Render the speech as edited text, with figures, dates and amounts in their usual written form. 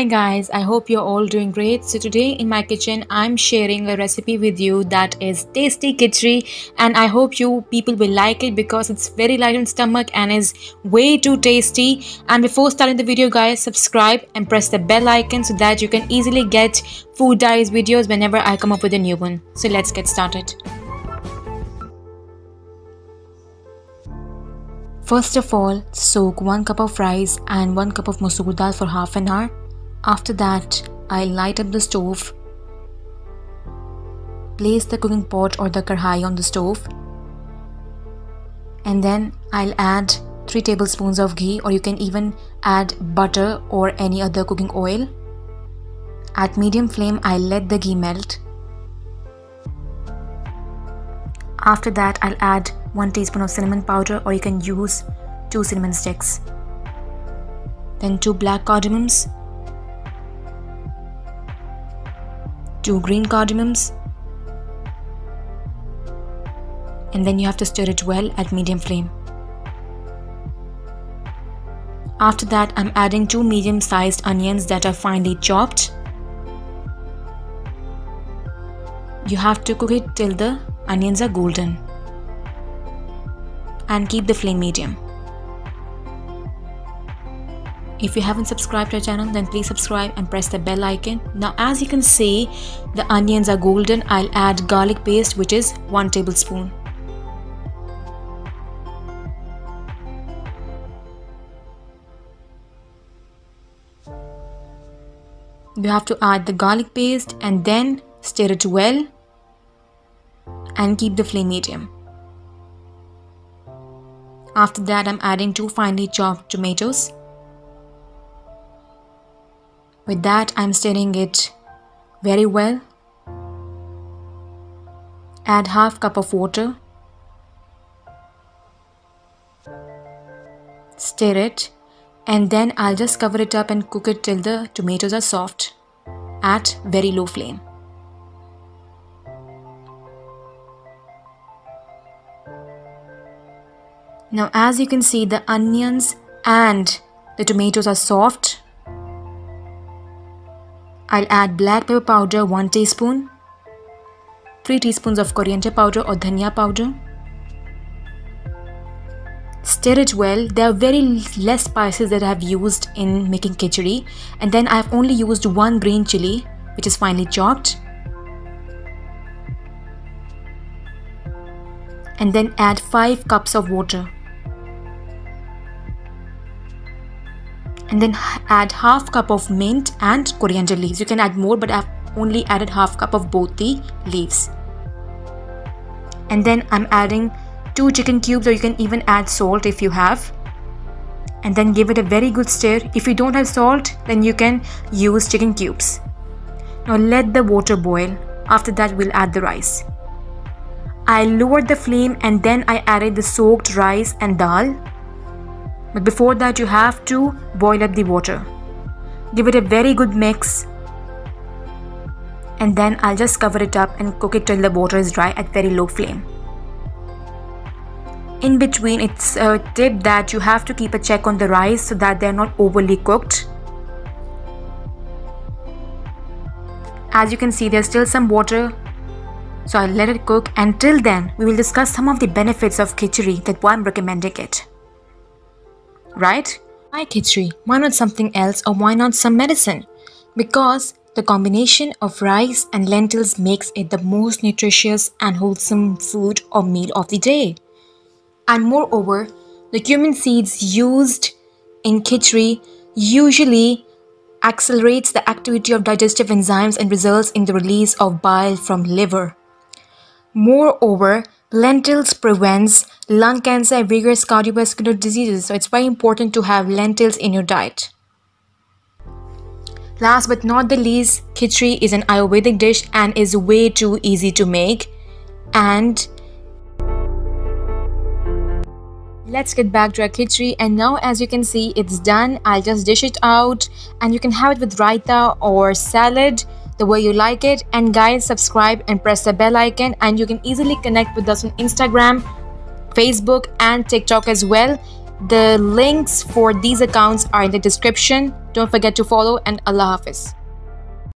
Hi guys, I hope you're all doing great. So today in my kitchen I'm sharing a recipe with you that is tasty khichdi, and I hope you people will like it because it's very light on stomach and is way too tasty. And before starting the video guys, subscribe and press the bell icon so that you can easily get food diaries videos whenever I come up with a new one. So let's get started. First of all, soak 1 cup of rice and 1 cup of masoor dal for half an hour. After that, I'll light up the stove. Place the cooking pot or the karhai on the stove. And then I'll add 3 tablespoons of ghee, or you can even add butter or any other cooking oil. At medium flame, I'll let the ghee melt. After that, I'll add 1 teaspoon of cinnamon powder, or you can use 2 cinnamon sticks. Then 2 black cardamoms, 2 green cardamoms, and then you have to stir it well at medium flame. After that, I'm adding 2 medium-sized onions that are finely chopped. You have to cook it till the onions are golden and keep the flame medium. If you haven't subscribed to our channel, then please subscribe and press the bell icon. Now as you can see, the onions are golden. I'll add garlic paste, which is 1 tablespoon. You have to add the garlic paste and then stir it well and keep the flame medium. After that, I'm adding 2 finely chopped tomatoes. With that, I'm stirring it very well. Add half cup of water. Stir it, and then I'll just cover it up and cook it till the tomatoes are soft at very low flame. Now as you can see, the onions and the tomatoes are soft. I'll add black pepper powder 1 teaspoon, 3 teaspoons of coriander powder or dhania powder. Stir it well. There are very less spices that I have used in making khichdi, and then I have only used 1 green chili, which is finely chopped. And then add 5 cups of water. And then add half cup of mint and coriander leaves. You can add more, but I've only added half cup of both the leaves. And then I'm adding 2 chicken cubes, or you can even add salt if you have. And then give it a very good stir. If you don't have salt, then you can use chicken cubes. Now let the water boil. After that, we'll add the rice. I lowered the flame and then I added the soaked rice and dal. But before that, you have to boil up the water. Give it a very good mix. And then I'll just cover it up and cook it till the water is dry at very low flame. In between, it's a tip that you have to keep a check on the rice so that they're not overly cooked. As you can see, there's still some water. So I'll let it cook. Until then, we will discuss some of the benefits of khichdi, that why I'm recommending it. Right? Why khichdi? Why not something else, or why not some medicine? Because the combination of rice and lentils makes it the most nutritious and wholesome food or meal of the day. And moreover, the cumin seeds used in khichdi usually accelerates the activity of digestive enzymes and results in the release of bile from liver. Moreover, lentils prevents lung cancer and vigorous cardiovascular diseases, so it's very important to have lentils in your diet. Last but not the least, khichdi is an Ayurvedic dish and is way too easy to make. And let's get back to our khichdi. And now as you can see, it's done. I'll just dish it out, and you can have it with raita or salad, the way you like it. And guys, subscribe and press the bell icon, and you can easily connect with us on Instagram, Facebook and TikTok as well. The links for these accounts are in the description. Don't forget to follow, and Allah Hafiz.